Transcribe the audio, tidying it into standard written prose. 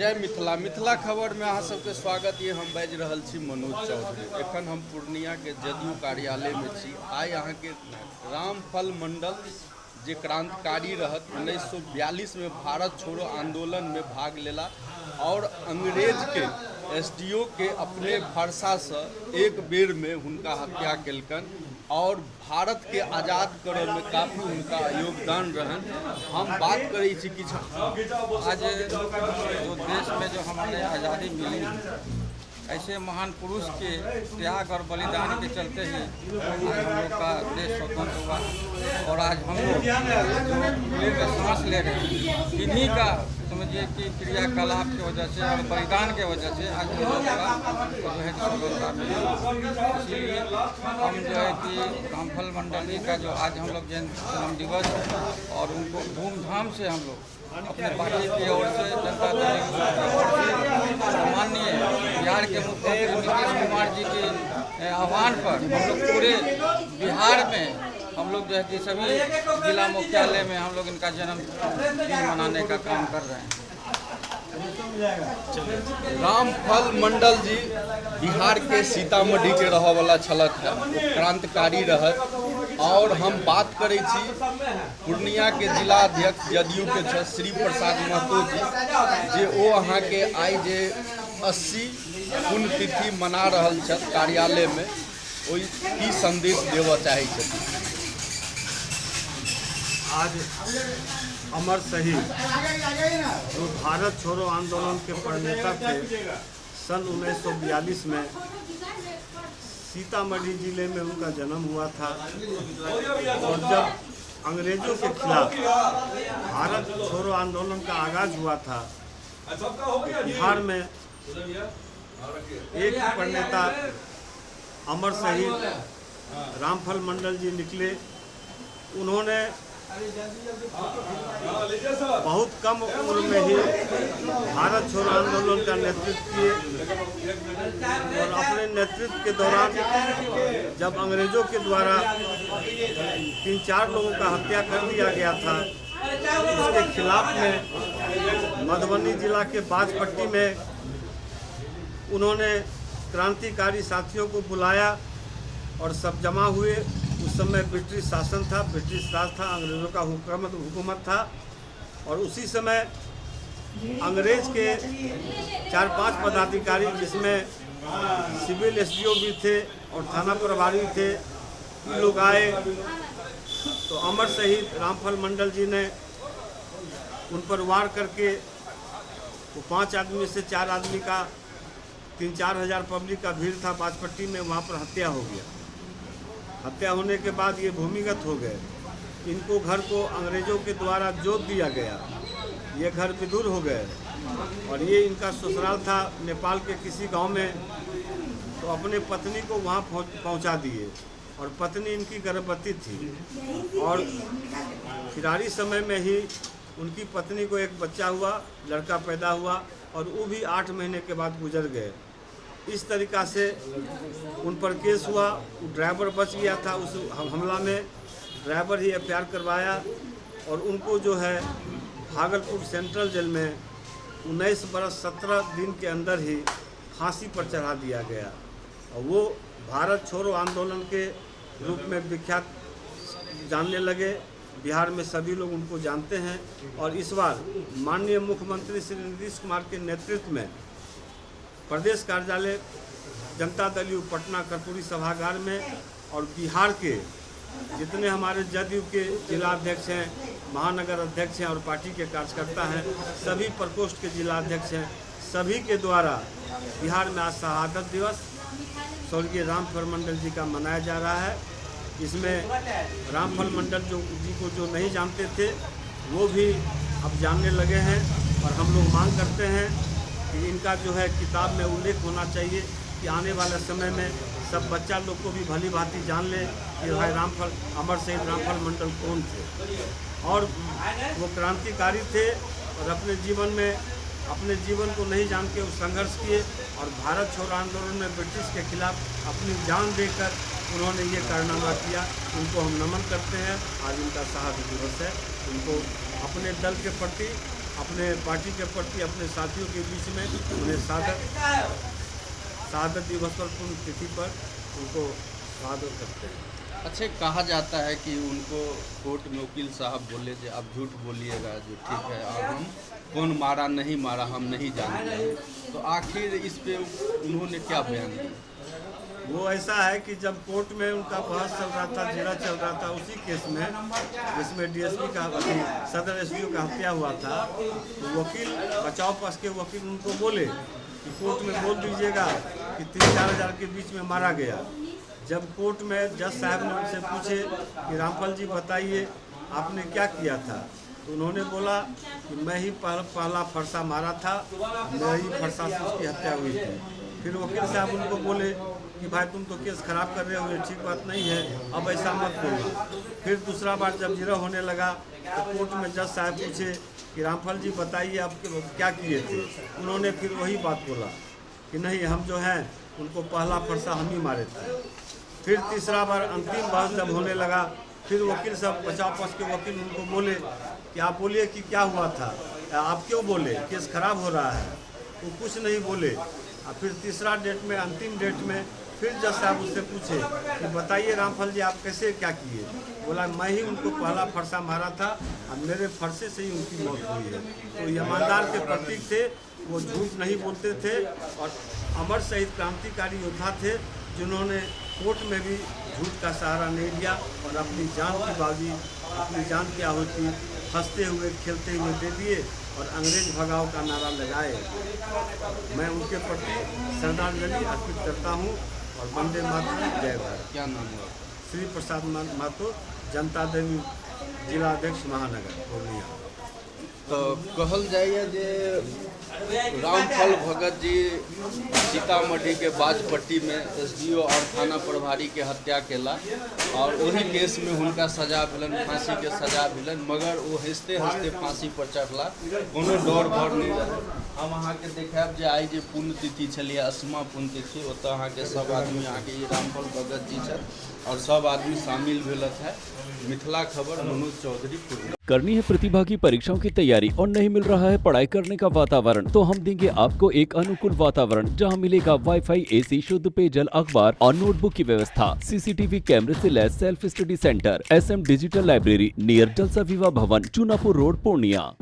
जय मिथिला मिथिला खबर में अहाँ सबके स्वागत ये। हम बाजि रहल छी मनोज चौधरी। एखन हम पूर्णिया के जदयू कार्यालय में छी। आइ अहाँ के रामफल मंडल जे क्रांतिकारी रहत 1942 में भारत छोड़ो आंदोलन में भाग लेला और अंग्रेज के एसडीओ के अपने फरसा से एक बेर में हुनका हत्या केलकन और भारत के आज़ाद करे में काफ़ी उनका योगदान रहन। हम बात करी थी कि आज जो देश में जो हमारे आज़ादी मिली, ऐसे महान पुरुष के त्याग और बलिदान के चलते ही हम लोग का देश स्वतंत्र हुआ। और आज हम लोग जो खुले में सांस ले रहे हैं, इन्हीं का समझिए कि क्रियाकलाप की वजह से और बलिदान के वजह से आज हम लोग का जो है स्वतंत्रता मिली। इसीलिए हम जो है कि रामफल मंडल का जो आज हम लोग जन्म दिवस और उनको धूमधाम से हम लोग अपने पार्टी की ओर से, जनता दल की ओर से, माननीय बिहार के मुख्यमंत्री नीतीश कुमार जी के आह्वान पर हम लोग पूरे बिहार में हम लोग जो है कि सभी जिला मुख्यालय में हम लोग इनका जन्मदिन मनाने का काम कर रहे हैं। रामफल मंडल जी बिहार के सीतामढ़ी के रह वाला छलक है, क्रांतिकारी रहत। और हम बात करै छी पूर्णिया के जिला अध्यक्ष जदयू के छ श्री प्रसाद महतो जी, जे ओ अहाँ के आइ जे 80 पुण्यतिथि मना रहल छथि कार्यालय में, ओहि की संदेश देबऽ चाहै छथिन? आज अमर शहीद जो भारत छोड़ो आंदोलन के प्रणेता थे, सन 1942 में सीतामढ़ी जिले में उनका जन्म हुआ था। और जब अंग्रेजों के खिलाफ भारत छोड़ो आंदोलन का आगाज हुआ था, बिहार में एक प्रणेता अमर शहीद रामफल मंडल जी निकले। उन्होंने बहुत कम उम्र में ही भारत छोड़ो आंदोलन का नेतृत्व किए और अपने नेतृत्व के दौरान जब अंग्रेजों के द्वारा 3-4 लोगों का हत्या कर दिया गया था, उसके खिलाफ में मधुबनी जिला के बाजपट्टी में उन्होंने क्रांतिकारी साथियों को बुलाया और सब जमा हुए। उस समय ब्रिटिश शासन था, ब्रिटिश राज था, अंग्रेज़ों का हुकूमत था। और उसी समय अंग्रेज के 4-5 पदाधिकारी, जिसमें सिविल एसडीओ भी थे और थाना प्रभारी थे, लोग आए। तो अमर शहीद रामफल मंडल जी ने उन पर वार करके वो 5 आदमी से 4 आदमी का 3-4 हज़ार पब्लिक का भीड़ था बाजपट्टी में, वहाँ पर हत्या हो गया। हत्या होने के बाद ये भूमिगत हो गए। इनको घर को अंग्रेज़ों के द्वारा जोत दिया गया, ये घर विदूर हो गए। और ये इनका ससुराल था नेपाल के किसी गांव में, तो अपने पत्नी को वहाँ पहुँचा दिए। और पत्नी इनकी गर्भवती थी और फिरारी समय में ही उनकी पत्नी को एक बच्चा हुआ, लड़का पैदा हुआ और वो भी 8 महीने के बाद गुजर गए। इस तरीक़ा से उन पर केस हुआ। ड्राइवर बच गया था उस हमला में, ड्राइवर ही एफआईआर करवाया और उनको जो है भागलपुर सेंट्रल जेल में 19 बरस 17 दिन के अंदर ही फांसी पर चढ़ा दिया गया। और वो भारत छोड़ो आंदोलन के रूप में विख्यात जानने लगे। बिहार में सभी लोग उनको जानते हैं। और इस बार माननीय मुख्यमंत्री श्री नीतीश कुमार के नेतृत्व में प्रदेश कार्यालय जनता दल यू पटना कर्पूरी सभागार में और बिहार के जितने हमारे जदयू के जिला अध्यक्ष हैं, महानगर अध्यक्ष हैं और पार्टी के कार्यकर्ता हैं, सभी प्रकोष्ठ के जिला अध्यक्ष हैं, सभी के द्वारा बिहार में आज शहादत दिवस स्वर्गीय रामफल मंडल जी का मनाया जा रहा है। इसमें रामफल मंडल जी को जो नहीं जानते थे वो भी अब जानने लगे हैं। और हम लोग मांग करते हैं कि इनका जो है किताब में उल्लेख होना चाहिए कि आने वाले समय में सब बच्चा लोग को भी भली भांति जान ले कि भाई रामफल अमर शहीद रामफल मंडल कौन थे। और वो क्रांतिकारी थे और अपने जीवन को नहीं जान के वो संघर्ष किए और भारत छोड़ो आंदोलन में ब्रिटिश के खिलाफ अपनी जान देकर उन्होंने ये कारनामा किया। उनको हम नमन करते हैं। आज उनका शहादत दिवस है। उनको अपने दल के प्रति अपने पार्टी के प्रति अपने साथियों के बीच में उन्हें शहादत दिवस पर पुण्यतिथि पर उनको शहादत करते हैं। अच्छा, कहा जाता है कि उनको कोर्ट में वकील साहब बोले जो आप झूठ बोलिएगा जो ठीक है, और हम कौन मारा नहीं मारा हम नहीं जानते हैं, तो आखिर इस पे उन्होंने क्या बयान दिया? वो ऐसा है कि जब कोर्ट में उनका बहस चल रहा था, जिला चल रहा था, उसी केस में जिसमें डीएसपी का सदर एसडीओ का हत्या हुआ था, तो वकील बचाव पक्ष के वकील उनको बोले कि कोर्ट में बोल दीजिएगा कि 3-4 हज़ार के बीच में मारा गया। जब कोर्ट में जज साहब ने उनसे पूछे कि रामफल जी बताइए आपने क्या किया था, तो उन्होंने बोला कि मैं ही पहला फरसा मारा था, मेरी फरसा से उसकी हत्या हुई थी। फिर वकील साहब उनको बोले कि भाई तुम तो केस खराब कर रहे हो, ये ठीक बात नहीं है, अब ऐसा मत बोलो। फिर दूसरा बार जब जिरह होने लगा तो कोर्ट में जज साहब पूछे कि रामफल जी बताइए आप क्या किए थे। उन्होंने फिर वही बात बोला कि नहीं, हम जो हैं उनको पहला फरसा हम ही मारे थे। फिर तीसरा बार अंतिम बहस जब होने लगा, फिर वकील साहब बचाव पक्ष के वकील उनको बोले कि आप बोलिए कि क्या हुआ था, आप क्यों बोले, केस खराब हो रहा है। वो कुछ नहीं बोले। और फिर तीसरा डेट में, अंतिम डेट में फिर जज साहब उससे पूछे कि बताइए रामफल जी आप कैसे क्या किए। बोला मैं ही उनको पहला फरसा मारा था और मेरे फरसे से ही उनकी मौत हुई है। तो ईमानदार के प्रतीक थे, वो झूठ नहीं बोलते थे और अमर शहीद क्रांतिकारी योद्धा थे, जिन्होंने कोर्ट में भी झूठ का सहारा नहीं लिया और अपनी जान की बाजी, अपनी जान की आहुति हंसते हुए खेलते हुए दे दिए और अंग्रेज भगाओ का नारा लगाए। मैं उनके प्रति श्रद्धांजलि अर्पित करता हूँ और वंदे मातरम, जय भारत। क्या नाम हुआ? श्री प्रसाद महतो, जनता दल जिलाध्यक्ष महानगर पूर्णिया। तो कहल जाइए जे रामफल भगत जी सीतामढ़ी के बाजपट्टी में एसडीओ और थाना प्रभारी के हत्या केला और वही केस में उनका सजा मिलन, फांसी के सजा मिलन, मगर वो हंसते हंसते फांसी पर चढ़ला, कोनो डर भर नहीं रहे। हम अहाँ के देखाब जे आई जे पुण्यतिथि छलिए, 80वां पुण्यतिथि, ओतऽ अहाँ के सब आदमी अहाँ के रामफल भगत जी छथि और सब आदमी शामिल भेलत है। मिथिला खबर, मनोज चौधरी, पूर्णिया। करनी है प्रतिभागी परीक्षाओं की तैयारी और नहीं मिल रहा है पढ़ाई करने का वातावरण, तो हम देंगे आपको एक अनुकूल वातावरण जहां मिलेगा वाईफाई, एसी, शुद्ध पेयजल, अखबार और नोटबुक की व्यवस्था, सीसीटीवी कैमरे से लैस self study centre, SM digital library near Jalsa Vivah भवन, चूनापुर रोड, पूर्णिया।